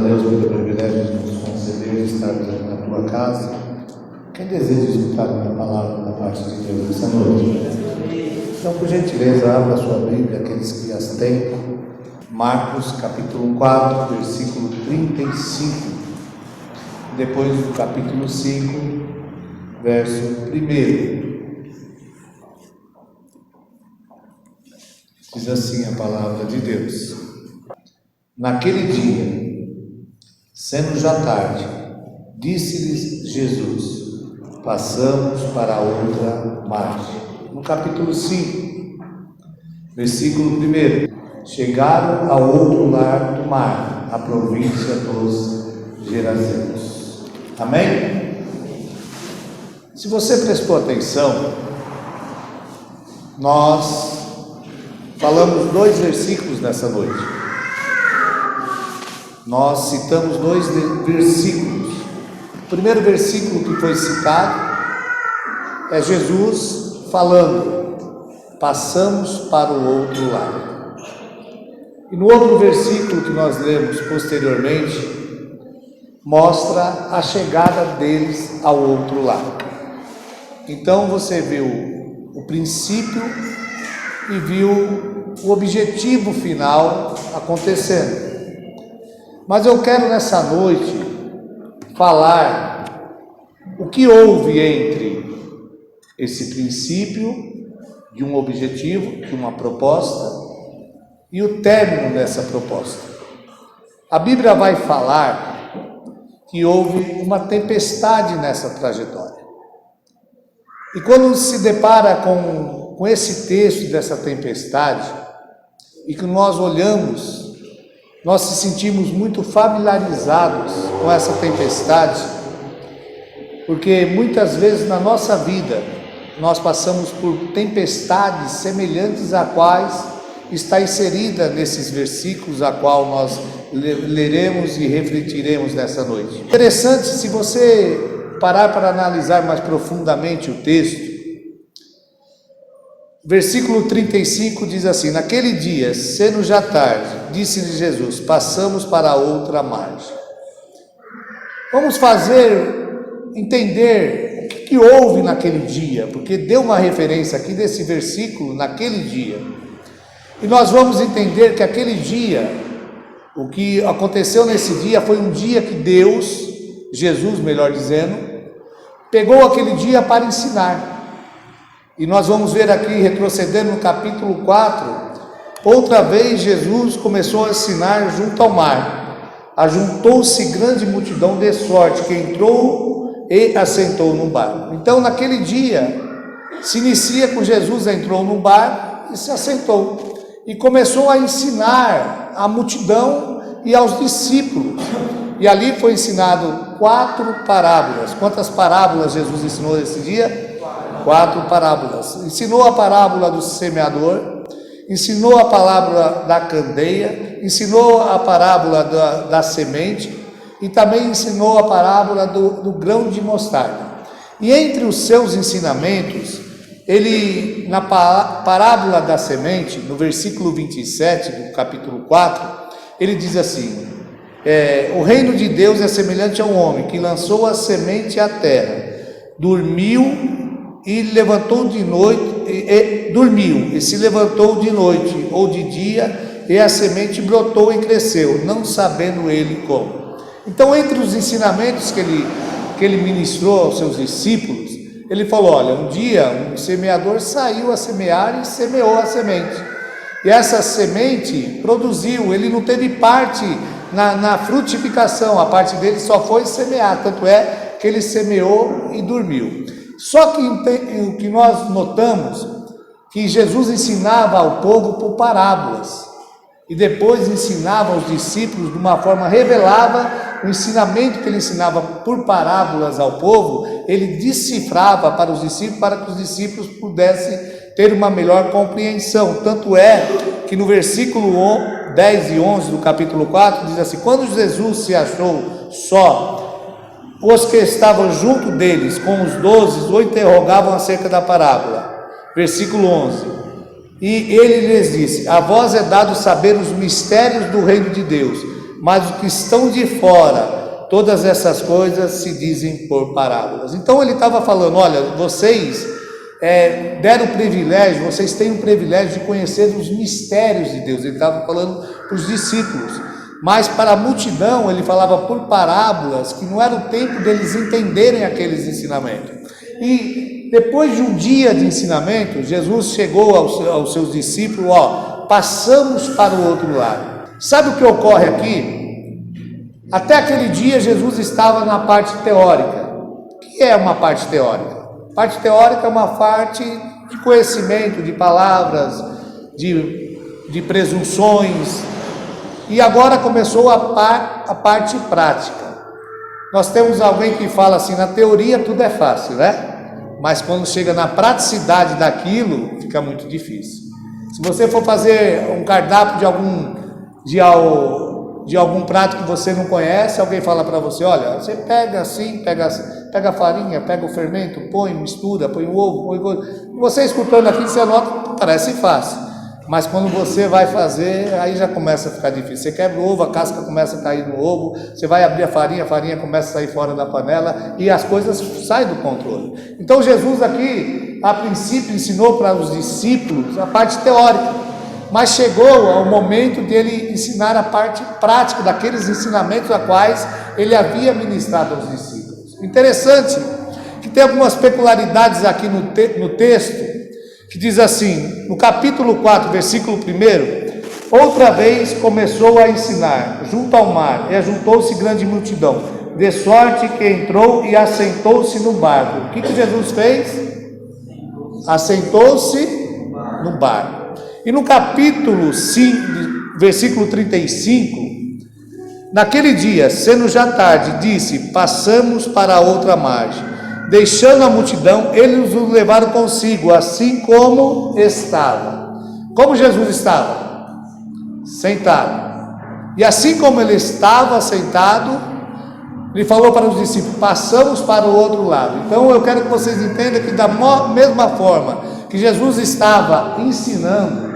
Deus pelo privilégio de nos conceder de estarmos aqui na tua casa. Quem deseja escutar uma palavra da parte de Deus essa noite? Então, por gentileza, abra a sua Bíblia, aqueles que as têm. Marcos capítulo 4, versículo 35. Depois do capítulo 5, verso 1. Diz assim a palavra de Deus: Naquele dia, sendo já tarde, disse-lhes Jesus: passamos para outra margem. No capítulo 5, versículo 1: chegaram ao outro lado do mar, a província dos Gerazenos. Amém? Se você prestou atenção, nós falamos 2 versículos nessa noite. Nós citamos 2 versículos. O primeiro versículo que foi citado é Jesus falando: passamos para o outro lado. E no outro versículo que nós lemos posteriormente, mostra a chegada deles ao outro lado. Então você viu o princípio e viu o objetivo final acontecendo. Mas eu quero nessa noite falar o que houve entre esse princípio de um objetivo, de uma proposta, e o término dessa proposta. A Bíblia vai falar que houve uma tempestade nessa trajetória. E quando se depara com esse texto dessa tempestade, e que nós olhamos, nós se sentimos muito familiarizados com essa tempestade, porque muitas vezes na nossa vida nós passamos por tempestades semelhantes a quais está inserida nesses versículos a qual nós leremos e refletiremos nessa noite. Interessante, se você parar para analisar mais profundamente o texto, versículo 35 diz assim: naquele dia, sendo já tarde, disse-lhe Jesus: passamos para outra margem. Vamos entender o que houve naquele dia, porque deu uma referência aqui desse versículo, naquele dia. E nós vamos entender que aquele dia, o que aconteceu nesse dia foi um dia que Deus, Jesus melhor dizendo, pegou aquele dia para ensinar. E nós vamos ver aqui, retrocedendo no capítulo 4, outra vez Jesus começou a ensinar junto ao mar. Ajuntou-se grande multidão de sorte, que entrou e assentou no barco. Então naquele dia, se inicia com Jesus entrou no barco e se assentou. E começou a ensinar a multidão e aos discípulos. E ali foi ensinado 4 parábolas. Quantas parábolas Jesus ensinou nesse dia? 4 parábolas. Ensinou a parábola do semeador, ensinou a parábola da candeia, ensinou a parábola da semente e também ensinou a parábola do grão de mostarda. E entre os seus ensinamentos, ele, na parábola da semente, no versículo 27 do capítulo 4, ele diz assim: o reino de Deus é semelhante a um homem que lançou a semente à terra, dormiu e levantou de noite, dormiu e se levantou de noite ou de dia, e a semente brotou e cresceu, não sabendo ele como. Então, entre os ensinamentos que ele ministrou aos seus discípulos, ele falou: olha, um dia um semeador saiu a semear e semeou a semente, e essa semente produziu, ele não teve parte na frutificação, a parte dele só foi semear, tanto é que ele semeou e dormiu. Só que o que nós notamos, que Jesus ensinava ao povo por parábolas, e depois ensinava aos discípulos de uma forma, revelava o ensinamento que ele ensinava por parábolas ao povo, ele decifrava para os discípulos, para que os discípulos pudessem ter uma melhor compreensão. Tanto é que no versículo 10 e 11 do capítulo 4, diz assim: quando Jesus se achou só, os que estavam junto deles, com os 12, o interrogavam acerca da parábola. Versículo 11: e ele lhes disse: a vós é dado saber os mistérios do reino de Deus, mas os que estão de fora, todas essas coisas se dizem por parábolas. Então ele estava falando, olha, vocês deram o privilégio, vocês têm o privilégio de conhecer os mistérios de Deus. Ele estava falando para os discípulos, mas para a multidão ele falava por parábolas, que não era o tempo deles entenderem aqueles ensinamentos. E depois de um dia de ensinamento, Jesus chegou aos seus discípulos, passamos para o outro lado. Sabe o que ocorre aqui? Até aquele dia Jesus estava na parte teórica. O que é uma parte teórica? Parte teórica é uma parte de conhecimento, de palavras, de presunções. E agora começou a parte prática. Nós temos alguém que fala assim, na teoria tudo é fácil, né? Mas quando chega na praticidade daquilo, fica muito difícil. Se você for fazer um cardápio de algum prato que você não conhece, alguém fala para você, olha, você pega assim, pega a farinha, pega o fermento, põe, mistura, põe o ovo, você escutando aqui, você nota, parece fácil. Mas quando você vai fazer, aí já começa a ficar difícil. Você quebra o ovo, a casca começa a cair no ovo, você vai abrir a farinha começa a sair fora da panela e as coisas saem do controle. Então Jesus aqui, a princípio, ensinou para os discípulos a parte teórica, mas chegou ao momento de ele ensinar a parte prática daqueles ensinamentos a quais ele havia ministrado aos discípulos. Interessante que tem algumas peculiaridades aqui no texto, que diz assim, no capítulo 4, versículo 1, outra vez começou a ensinar, junto ao mar, e ajuntou-se grande multidão, de sorte que entrou e assentou-se no barco. O que Jesus fez? Assentou-se no barco. E no capítulo 5, versículo 35, naquele dia, sendo já tarde, disse, passamos para a outra margem. Deixando a multidão, eles o levaram consigo, assim como estava. Como Jesus estava? Sentado. E assim como ele estava sentado, ele falou para os discípulos, passamos para o outro lado. Então eu quero que vocês entendam que da mesma forma que Jesus estava ensinando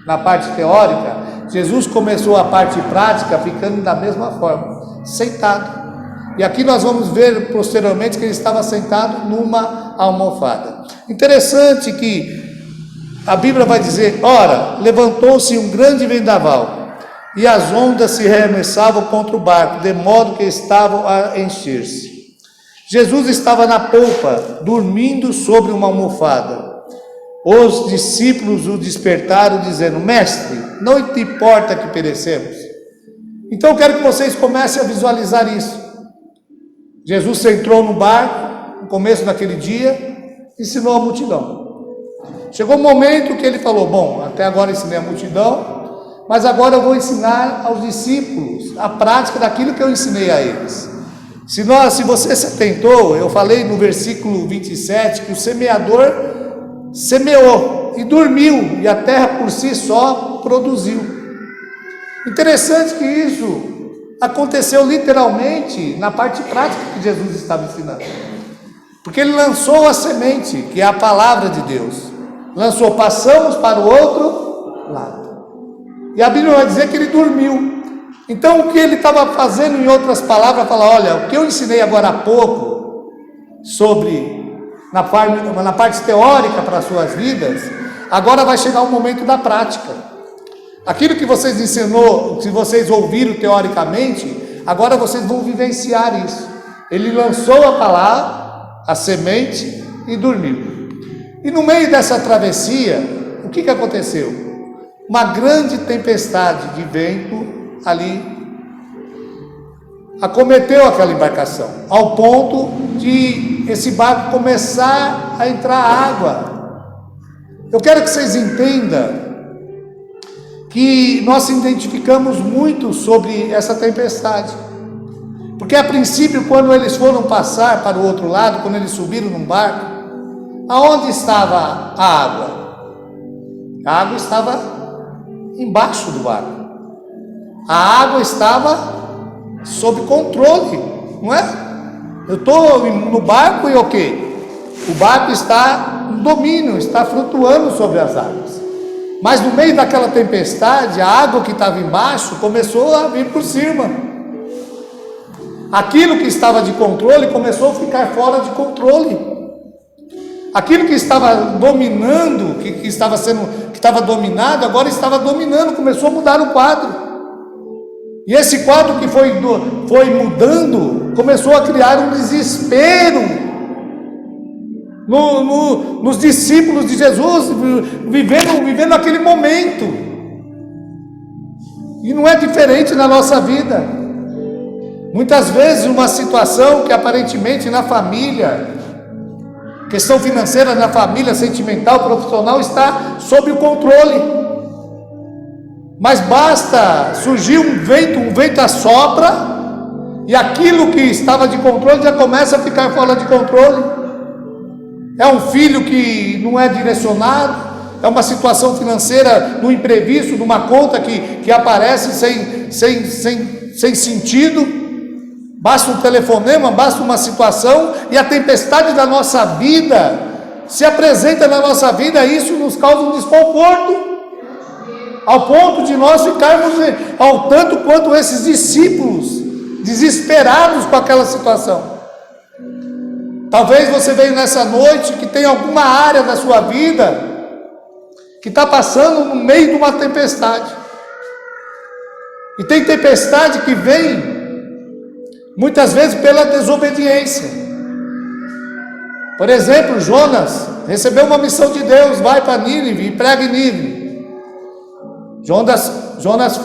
na parte teórica, Jesus começou a parte prática ficando da mesma forma, sentado. E aqui nós vamos ver posteriormente que ele estava sentado numa almofada. Interessante que a Bíblia vai dizer, ora, levantou-se um grande vendaval, e as ondas se arremessavam contra o barco, de modo que estavam a encher-se. Jesus estava na polpa, dormindo sobre uma almofada. Os discípulos o despertaram, dizendo, mestre, não te importa que perecemos? Então eu quero que vocês comecem a visualizar isso. Jesus entrou no barco, no começo daquele dia, ensinou a multidão. Chegou um momento que ele falou, bom, até agora ensinei a multidão, mas agora eu vou ensinar aos discípulos a prática daquilo que eu ensinei a eles. Se você se atentou, eu falei no versículo 27, que o semeador semeou e dormiu, e a terra por si só produziu. Interessante que isso aconteceu literalmente na parte prática que Jesus estava ensinando, porque ele lançou a semente, que é a palavra de Deus, passamos para o outro lado, e a Bíblia vai dizer que ele dormiu. Então o que ele estava fazendo, em outras palavras, falar, olha, o que eu ensinei agora há pouco, na parte teórica para as suas vidas, agora vai chegar o momento da prática. Aquilo que vocês ensinou, que vocês ouviram teoricamente, agora vocês vão vivenciar isso. Ele lançou a palavra, a semente e dormiu. E no meio dessa travessia, o que aconteceu? Uma grande tempestade de vento ali acometeu aquela embarcação, ao ponto de esse barco começar a entrar água. Eu quero que vocês entendam que nós se identificamos muito sobre essa tempestade, porque a princípio, quando eles foram passar para o outro lado, quando eles subiram num barco, aonde estava a água? A água estava embaixo do barco, a água estava sob controle, não é? Eu estou no barco e o quê? O barco está em domínio, está flutuando sobre as águas. Mas no meio daquela tempestade, a água que estava embaixo começou a vir por cima. Aquilo que estava de controle começou a ficar fora de controle. Aquilo que estava dominando, que estava dominado, agora estava dominando, começou a mudar o quadro. E esse quadro que foi mudando, começou a criar um desespero nos discípulos de Jesus, vivendo aquele momento. E não é diferente na nossa vida. Muitas vezes uma situação que aparentemente na família, questão financeira na família, sentimental, profissional, está sob o controle. Mas basta surgir um vento assopra, e aquilo que estava de controle já começa a ficar fora de controle. É um filho que não é direcionado, é uma situação financeira no imprevisto, numa conta que aparece sem sentido. Basta um telefonema, basta uma situação, e a tempestade da nossa vida se apresenta na nossa vida, e isso nos causa um desconforto, ao ponto de nós ficarmos ao tanto quanto esses discípulos, desesperados com aquela situação. Talvez você veio nessa noite que tem alguma área da sua vida que está passando no meio de uma tempestade. E tem tempestade que vem muitas vezes pela desobediência. Por exemplo, Jonas recebeu uma missão de Deus: vai para Nínive e pregue Nínive. Jonas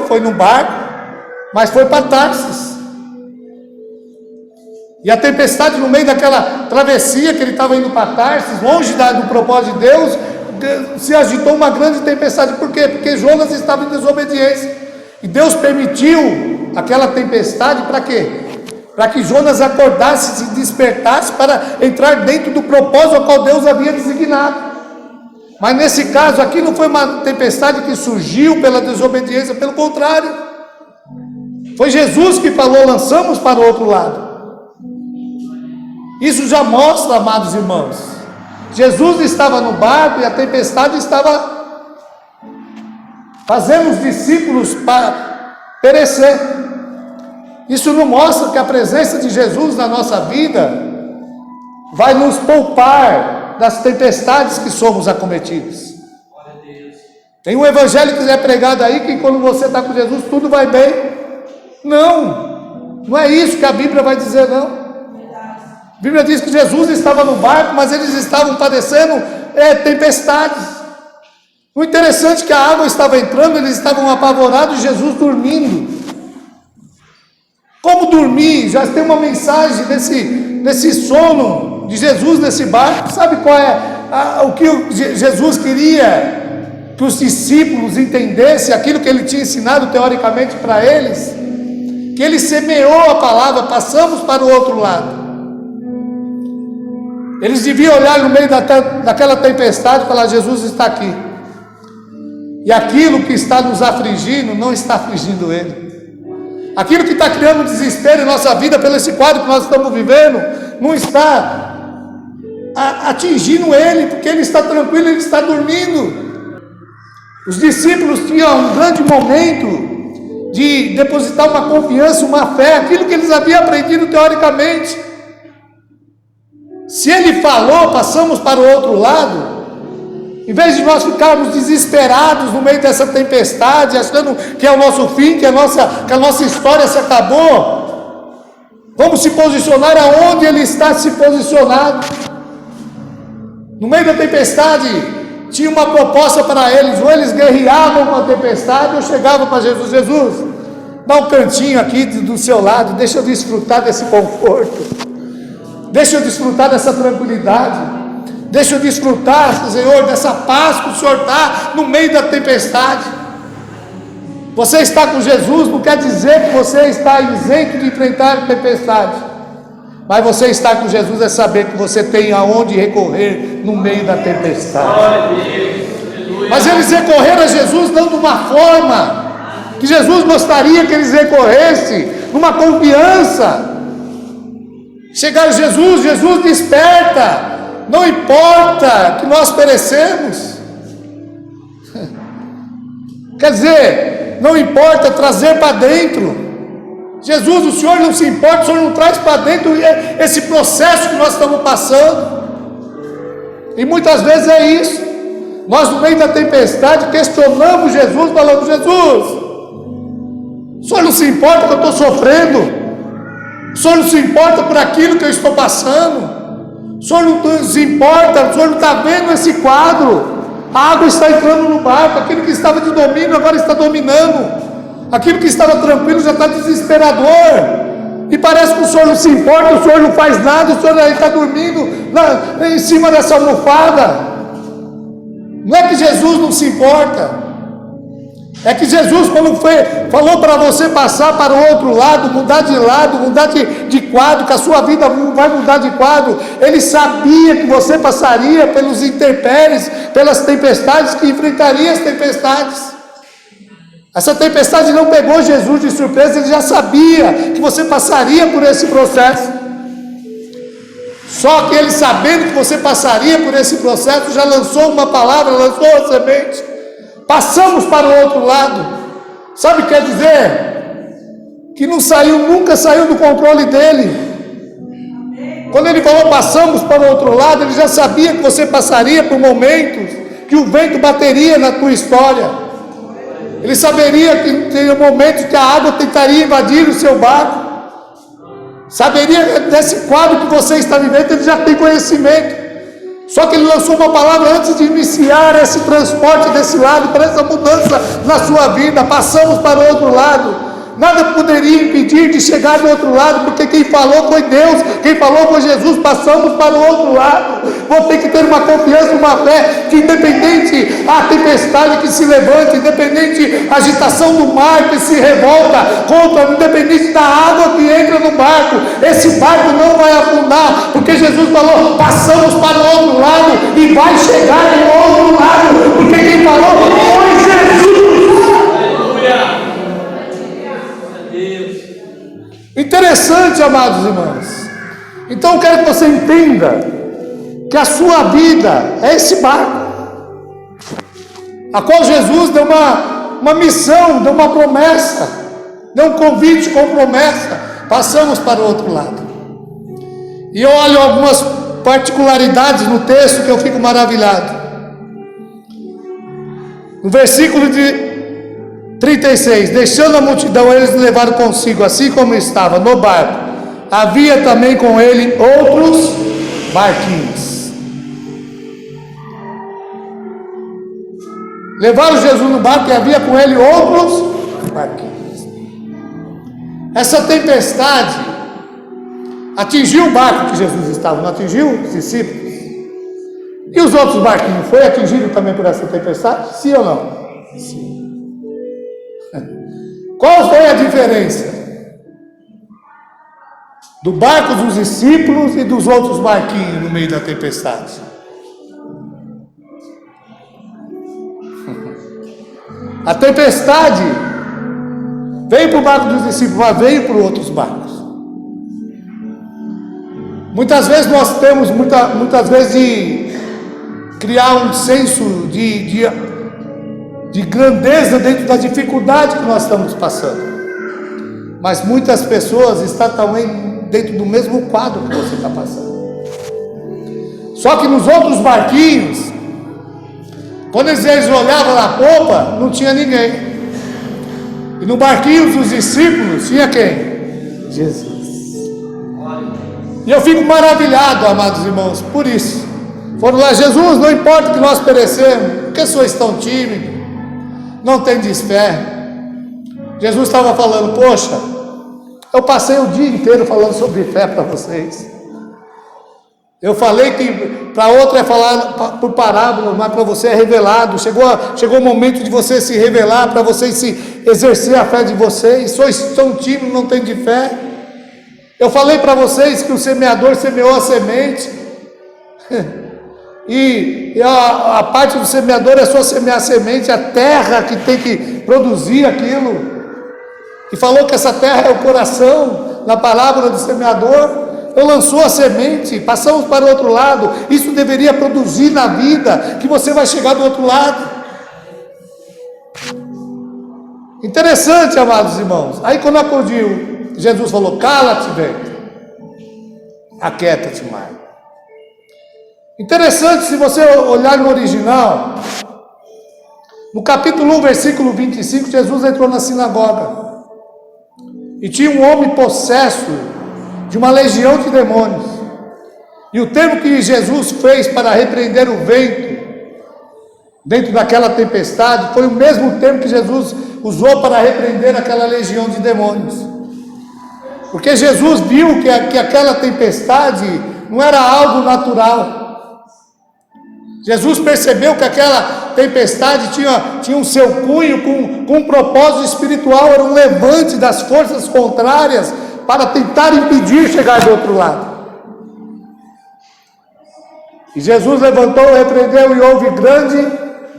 foi no barco, mas foi para Tarsis. E a tempestade, no meio daquela travessia que ele estava indo para Tarsis, longe do propósito de Deus, se agitou uma grande tempestade. Por quê? Porque Jonas estava em desobediência. E Deus permitiu aquela tempestade para quê? Para que Jonas acordasse, se despertasse para entrar dentro do propósito ao qual Deus havia designado. Mas nesse caso aqui não foi uma tempestade que surgiu pela desobediência, pelo contrário. Foi Jesus que falou: lançamos para o outro lado. Isso já mostra, amados irmãos, Jesus estava no barco e a tempestade estava fazendo os discípulos perecer. Isso não mostra que a presença de Jesus na nossa vida vai nos poupar das tempestades que somos acometidos. Tem um evangelho que é pregado aí que quando você está com Jesus tudo vai bem. Não é isso que a Bíblia vai dizer, não. A Bíblia diz que Jesus estava no barco, mas eles estavam padecendo tempestades. O interessante é que a água estava entrando, eles estavam apavorados e Jesus dormindo. Como dormir? Já tem uma mensagem desse sono de Jesus nesse barco. Sabe qual é o que Jesus queria que os discípulos entendessem? Aquilo que ele tinha ensinado teoricamente para eles, que ele semeou a palavra: passamos para o outro lado. Eles deviam olhar no meio daquela tempestade e falar: Jesus está aqui. E aquilo que está nos afligindo não está afligindo Ele. Aquilo que está criando desespero em nossa vida, pelo esse quadro que nós estamos vivendo, não está atingindo Ele, porque Ele está tranquilo, Ele está dormindo. Os discípulos tinham um grande momento de depositar uma confiança, uma fé, aquilo que eles haviam aprendido teoricamente. Se Ele falou, passamos para o outro lado, em vez de nós ficarmos desesperados no meio dessa tempestade, achando que é o nosso fim, que a nossa história se acabou, vamos se posicionar aonde Ele está se posicionado. No meio da tempestade, tinha uma proposta para eles: ou eles guerreavam com a tempestade, ou chegavam para Jesus: Jesus, dá um cantinho aqui do seu lado, deixa eu desfrutar desse conforto. Deixa eu desfrutar dessa tranquilidade. Deixa eu desfrutar, Senhor, dessa paz que o Senhor está no meio da tempestade. Você está com Jesus não quer dizer que você está isento de enfrentar a tempestade. Mas você estar com Jesus é saber que você tem aonde recorrer no meio da tempestade. Mas eles recorreram a Jesus não de uma forma que Jesus gostaria que eles recorressem, numa confiança. Chegaram: Jesus desperta, não importa que nós perecemos. Quer dizer, não importa trazer para dentro. Jesus, o Senhor não se importa, o Senhor não traz para dentro esse processo que nós estamos passando. E muitas vezes é isso. Nós no meio da tempestade questionamos Jesus, falando: Jesus, o Senhor não se importa que eu estou sofrendo, o Senhor não se importa por aquilo que eu estou passando, o Senhor não se importa, o Senhor não está vendo esse quadro. A água está entrando no barco, aquilo que estava de domínio agora está dominando, aquilo que estava tranquilo já está desesperador, e parece que o Senhor não se importa, o Senhor não faz nada, o Senhor está dormindo em cima dessa almofada. Não é que Jesus não se importa, é que Jesus, quando falou para você passar para o outro lado, mudar de quadro, que a sua vida vai mudar de quadro, Ele sabia que você passaria pelos intempéries, pelas tempestades, que enfrentaria as tempestades. Essa tempestade não pegou Jesus de surpresa, Ele já sabia que você passaria por esse processo. Só que Ele, sabendo que você passaria por esse processo, já lançou uma palavra, lançou a semente. Passamos para o outro lado. Sabe o que quer dizer? Que nunca saiu do controle dele. Quando Ele falou passamos para o outro lado, Ele já sabia que você passaria por momentos que o vento bateria na tua história. Ele saberia que teria momentos que a água tentaria invadir o seu barco. Saberia desse quadro que você está vivendo, Ele já tem conhecimento. Só que Ele lançou uma palavra antes de iniciar esse transporte desse lado, para essa mudança na sua vida. Passamos para o outro lado. Nada poderia impedir de chegar do outro lado, porque quem falou foi Deus, quem falou foi Jesus. Passamos para o outro lado. Vou ter que ter uma confiança, uma fé, que independente a tempestade que se levante, independente a agitação do mar que se revolta contra, independente da água que entra no barco, esse barco não vai afundar, porque Jesus falou: passamos para o outro lado e vai chegar no outro lado, porque quem falou foi Jesus. Interessante, amados irmãos. Então eu quero que você entenda que a sua vida é esse barco, a qual Jesus deu uma missão, deu uma promessa, deu um convite com promessa. Passamos para o outro lado. E eu olho algumas particularidades no texto que eu fico maravilhado. No versículo de 36, deixando a multidão, eles levaram consigo, assim como estava no barco, havia também com ele outros barquinhos. Levaram Jesus no barco e havia com ele outros barquinhos. Essa tempestade atingiu o barco que Jesus estava, não atingiu os discípulos? E os outros barquinhos, foi atingido também por essa tempestade? Sim ou não? Sim. Qual foi a diferença do barco dos discípulos e dos outros barquinhos no meio da tempestade? A tempestade veio para o barco dos discípulos, mas veio para outros barcos. Muitas vezes nós temos muitas vezes de criar um senso de grandeza dentro da dificuldade que nós estamos passando, mas muitas pessoas estão também dentro do mesmo quadro que você está passando. Só que nos outros barquinhos, quando eles olhavam na popa, não tinha ninguém, e no barquinho dos discípulos tinha quem? Jesus. E eu fico maravilhado, amados irmãos, por isso. Foram lá: Jesus, não importa que nós perecemos, porque sois tão tímidos, não tem desfé. Jesus estava falando: poxa, eu passei o dia inteiro falando sobre fé para vocês. Eu falei que para outro é falar por parábola, mas para você é revelado. Chegou o momento de você se revelar, para vocês se exercer a fé de vocês. Sois tão tímidos, não tem de fé. Eu falei para vocês que o semeador semeou a semente. E a parte do semeador é só semear a semente, a terra que tem que produzir aquilo. E falou que essa terra é o coração, na parábola do semeador. Então lançou a semente, passamos para o outro lado. Isso deveria produzir na vida, que você vai chegar do outro lado. Interessante, amados irmãos. Aí quando acudiu, Jesus falou: cala-te, vento, aquieta-te, mar. Interessante, se você olhar no original, no capítulo 1, versículo 25, Jesus entrou na sinagoga e tinha um homem possesso de uma legião de demônios. E o termo que Jesus fez para repreender o vento dentro daquela tempestade foi o mesmo termo que Jesus usou para repreender aquela legião de demônios. Porque Jesus viu que aquela tempestade não era algo natural. Jesus percebeu que aquela tempestade tinha um seu cunho com um propósito espiritual, era um levante das forças contrárias para tentar impedir chegar do outro lado. E Jesus levantou, repreendeu e houve grande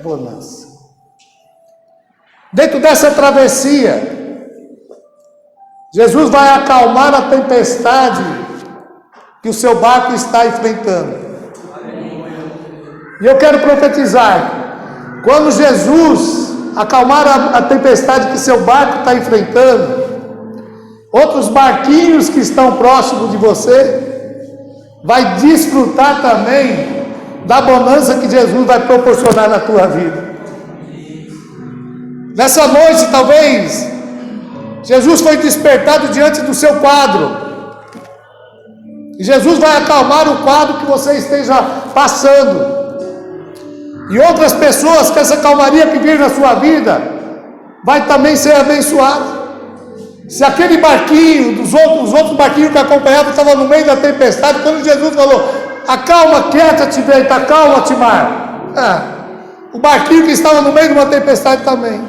bonança. Dentro dessa travessia, Jesus vai acalmar a tempestade que o seu barco está enfrentando. E eu quero profetizar: quando Jesus acalmar a tempestade que seu barco está enfrentando, outros barquinhos que estão próximos de você vai desfrutar também da bonança que Jesus vai proporcionar na tua vida. Nessa noite, talvez, Jesus foi despertado diante do seu quadro, e Jesus vai acalmar o quadro que você esteja passando. E outras pessoas, que essa calmaria que vir na sua vida, vai também ser abençoada. Se aquele barquinho, os outros barquinhos que acompanhavam estavam no meio da tempestade, quando Jesus falou: acalma, quieta-te, vento, acalma-te, mar. O barquinho que estava no meio de uma tempestade também.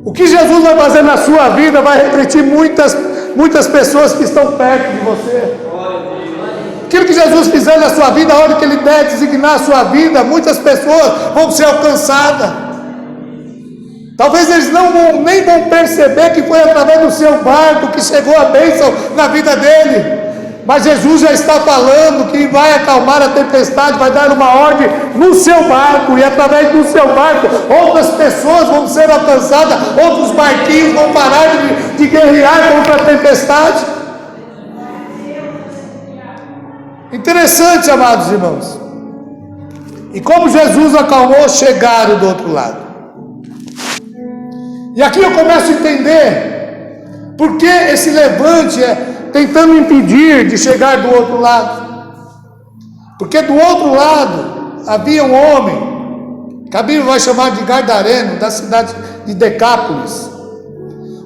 O que Jesus vai fazer na sua vida vai refletir muitas pessoas que estão perto de você. Aquilo que Jesus fizer na sua vida, a hora que Ele der designar a sua vida, muitas pessoas vão ser alcançadas. Talvez eles nem vão perceber que foi através do seu barco que chegou a bênção na vida dele. Mas Jesus já está falando que vai acalmar a tempestade, vai dar uma ordem no seu barco, e através do seu barco outras pessoas vão ser alcançadas, outros barquinhos vão parar de guerrear contra a tempestade. Interessante, amados irmãos. E como Jesus acalmou, chegaram do outro lado. E aqui eu começo a entender por que esse levante tentando impedir de chegar do outro lado. Porque do outro lado havia um homem, que a Bíblia vai chamar de Gadareno, da cidade de Decápolis,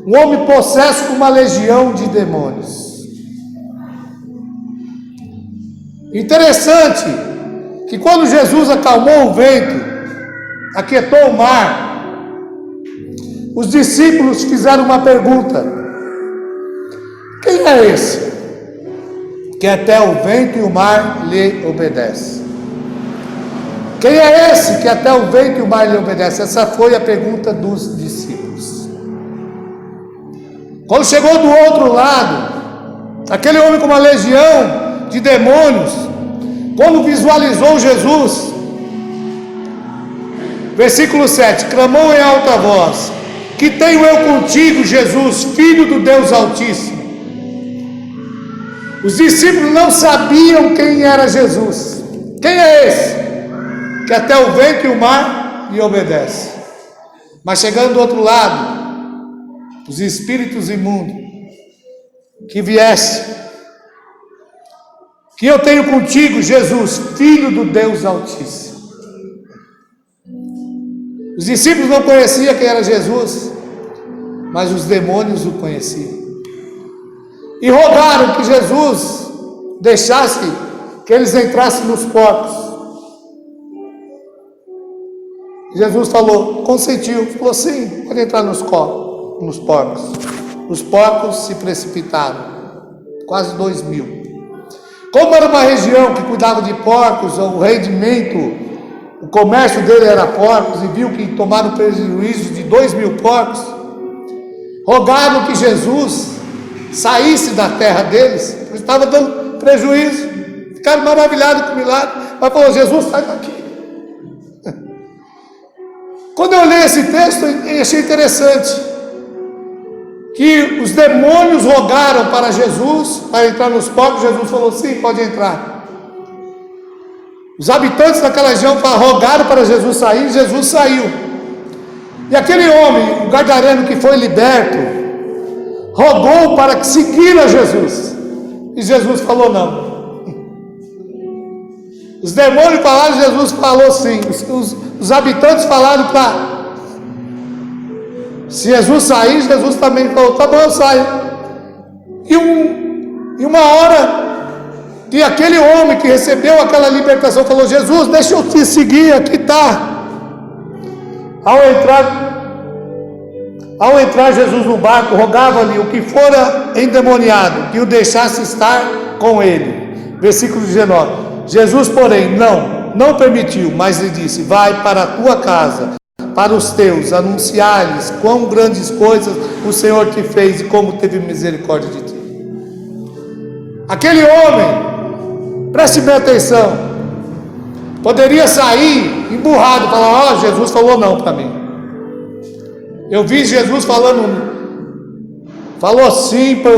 um homem possesso com uma legião de demônios. Interessante que quando Jesus acalmou o vento, aquietou o mar, os discípulos fizeram uma pergunta: quem é esse que até o vento e o mar lhe obedecem? Quem é esse que até o vento e o mar lhe obedecem? Essa foi a pergunta dos discípulos. Quando chegou do outro lado, aquele homem com uma legião de demônios, quando visualizou Jesus, versículo 7, clamou em alta voz: que tenho eu contigo, Jesus, Filho do Deus Altíssimo? Os discípulos não sabiam quem era Jesus. Quem é esse que até o vento e o mar lhe obedecem? Mas chegando do outro lado, os espíritos imundos que viessem: que eu tenho contigo, Jesus, Filho do Deus Altíssimo. Os discípulos não conheciam quem era Jesus, mas os demônios o conheciam. E rogaram que Jesus deixasse que eles entrassem nos porcos. Jesus falou, consentiu, falou: sim, pode entrar nos porcos. Os porcos se precipitaram, quase 2.000. Como era uma região que cuidava de porcos, o rendimento, o comércio dele era porcos, e viu que tomaram prejuízo de 2.000 porcos, rogaram que Jesus saísse da terra deles, porque estava dando prejuízo. Ficaram maravilhados com o milagre, mas falou: Jesus, sai daqui. Quando eu li esse texto, eu achei interessante que os demônios rogaram para Jesus para entrar nos porcos. Jesus falou: sim, pode entrar. Os habitantes daquela região rogaram para Jesus sair. Jesus saiu. E aquele homem, o gadareno que foi liberto, rogou para que seguira Jesus. E Jesus falou não. Os demônios falaram, Jesus falou sim. Os habitantes falaram para... Se Jesus sair, Jesus também falou: tá bom, eu saio. E uma hora que aquele homem que recebeu aquela libertação falou: Jesus, deixa eu te seguir, aqui está. Ao entrar Jesus no barco, rogava-lhe o que fora endemoniado que o deixasse estar com ele. Versículo 19. Jesus, porém, não permitiu, mas lhe disse: vai para a tua casa, para os teus, anunciar-lhes quão grandes coisas o Senhor te fez e como teve misericórdia de ti. Aquele homem, preste bem atenção, poderia sair emburrado, falar: ó, Jesus falou não para mim. Eu vi Jesus falou sim para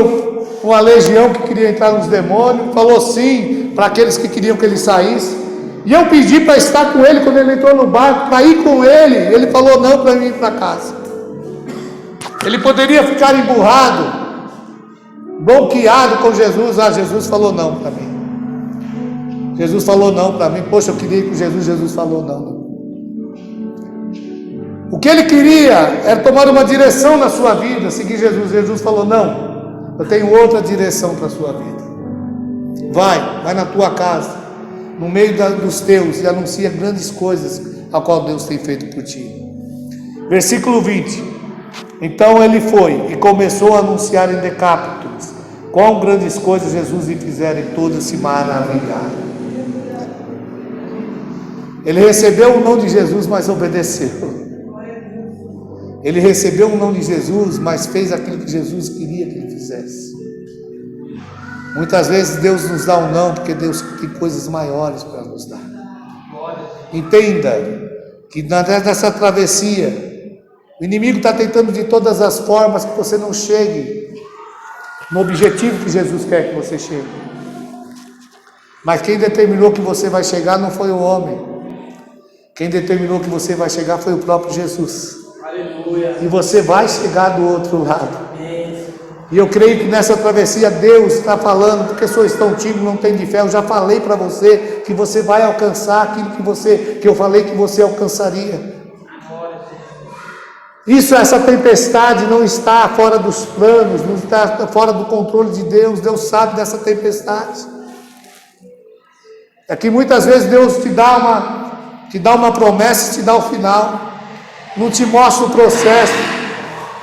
uma legião que queria entrar nos demônios, falou sim para aqueles que queriam que ele saísse. E eu pedi para estar com ele quando ele entrou no barco, para ir com ele. Ele falou não para mim ir para casa. Ele poderia ficar emburrado, bloqueado com Jesus. Ah, Jesus falou não para mim. Jesus falou não para mim. Poxa, eu queria ir com Jesus. Jesus falou não. O que ele queria era tomar uma direção na sua vida, seguir Jesus. Jesus falou: não, eu tenho outra direção para a sua vida. Vai na tua casa, no meio dos teus, e anuncia grandes coisas a qual Deus tem feito por ti. Versículo 20. Então ele foi e começou a anunciar em Decápolis quão grandes coisas Jesus lhe fizera, e todas se maravilharam. Ele recebeu o não de Jesus, mas obedeceu. Ele recebeu o não de Jesus, mas fez aquilo que Jesus queria que ele fizesse. Muitas vezes Deus nos dá um não, porque Deus tem coisas maiores para nos dar. Entenda que nessa travessia, o inimigo está tentando de todas as formas que você não chegue no objetivo que Jesus quer que você chegue. Mas quem determinou que você vai chegar não foi o homem. Quem determinou que você vai chegar foi o próprio Jesus. Aleluia. E você vai chegar do outro lado. E eu creio que nessa travessia Deus está falando, porque sois tão tímidos, não tem de fé. Eu já falei para você que você vai alcançar aquilo que eu falei que você alcançaria. Essa tempestade não está fora dos planos, não está fora do controle de Deus. Deus sabe dessa tempestade. É que muitas vezes Deus te dá uma promessa e te dá o final. Não te mostra o processo,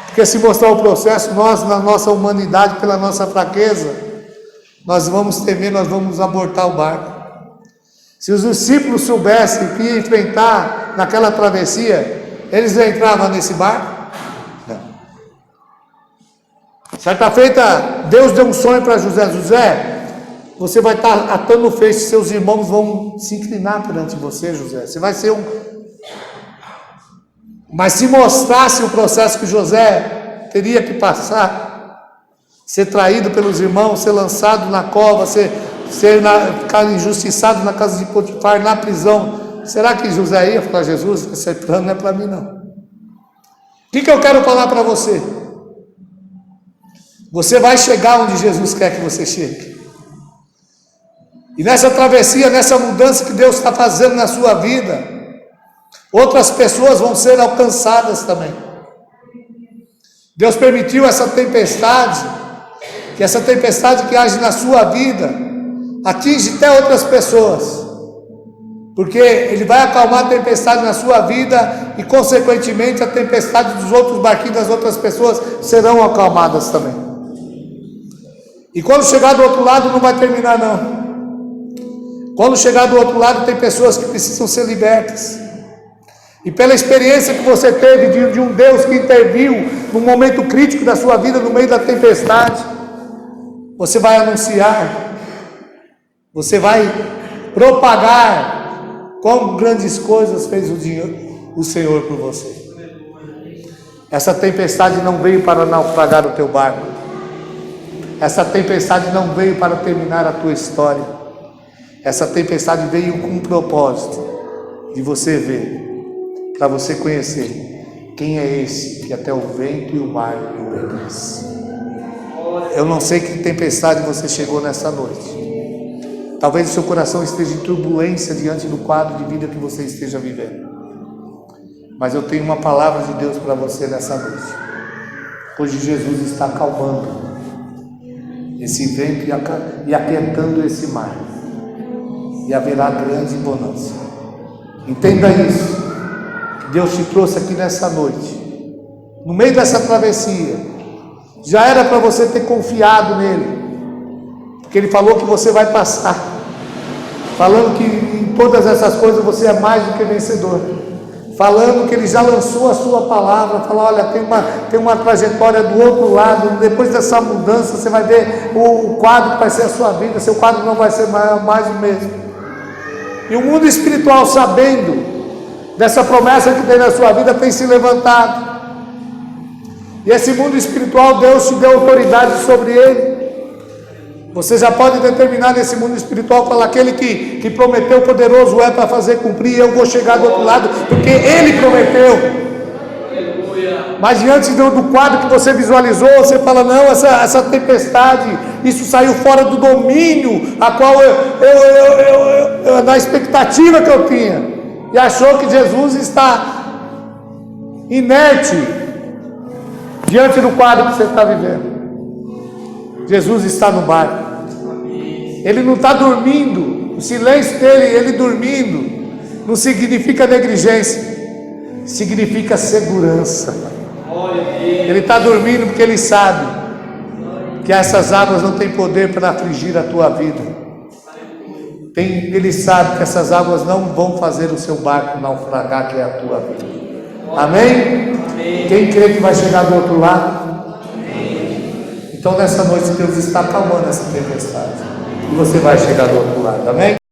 porque se mostrar o processo, nós, na nossa humanidade, pela nossa fraqueza, nós vamos temer, nós vamos abortar o barco. Se os discípulos soubessem o que ia enfrentar naquela travessia, eles entravam nesse barco? Não. Certa feita, Deus deu um sonho para José: José, você vai estar atando o feixe, seus irmãos vão se inclinar perante você, José. Você vai ser Mas se mostrasse o processo que José teria que passar, ser traído pelos irmãos, ser lançado na cova, ficar injustiçado na casa de Potifar, na prisão, será que José ia falar: Jesus, esse plano não é para mim não? O que eu quero falar para você? Você vai chegar onde Jesus quer que você chegue. E nessa travessia, nessa mudança que Deus está fazendo na sua vida, outras pessoas vão ser alcançadas também. Deus permitiu essa tempestade, que essa tempestade que age na sua vida, atinge até outras pessoas, porque Ele vai acalmar a tempestade na sua vida, e consequentemente a tempestade dos outros barquinhos das outras pessoas serão acalmadas também. E quando chegar do outro lado não vai terminar não. Quando chegar do outro lado tem pessoas que precisam ser libertas. E pela experiência que você teve de um Deus que interviu no momento crítico da sua vida, no meio da tempestade, você vai anunciar, você vai propagar quão grandes coisas fez o Senhor por você. Essa tempestade não veio para naufragar o teu barco. Essa tempestade não veio para terminar a tua história. Essa tempestade veio com um propósito de você ver, para você conhecer quem é esse que até o vento e o mar lhe obedecem. Eu não sei que tempestade você chegou nessa noite. Talvez o seu coração esteja em turbulência diante do quadro de vida que você esteja vivendo. Mas eu tenho uma palavra de Deus para você nessa noite. Hoje Jesus está acalmando esse vento e aquietando esse mar. E haverá grande bonança. Entenda isso. Que Deus te trouxe aqui nessa noite. No meio dessa travessia. Já era para você ter confiado nele. Porque ele falou que você vai passar. Falando que em todas essas coisas você é mais do que vencedor. Falando que ele já lançou a sua palavra. Falou, olha, tem uma trajetória do outro lado. Depois dessa mudança você vai ver o quadro que vai ser a sua vida. Seu quadro não vai ser mais o mesmo. E o mundo espiritual, sabendo dessa promessa que tem na sua vida, tem se levantado. E esse mundo espiritual, Deus te deu autoridade sobre ele. Você já pode determinar nesse mundo espiritual, falar, aquele que prometeu, poderoso é para fazer cumprir, eu vou chegar do outro lado, porque ele prometeu. Mas diante do quadro que você visualizou, você fala, não, essa tempestade, isso saiu fora do domínio, a qual eu na expectativa que eu tinha, e achou que Jesus está inerte diante do quadro que você está vivendo. Jesus está no barco. Ele não está dormindo. O silêncio dele, ele dormindo, não significa negligência, significa segurança. Ele está dormindo porque ele sabe que essas águas não têm poder para afligir a tua vida. Ele sabe que essas águas não vão fazer o seu barco naufragar, que é a tua vida. Amém? Quem crê que vai chegar do outro lado? Então nessa noite Deus está acalmando essa tempestade. E você vai chegar do outro lado. Amém?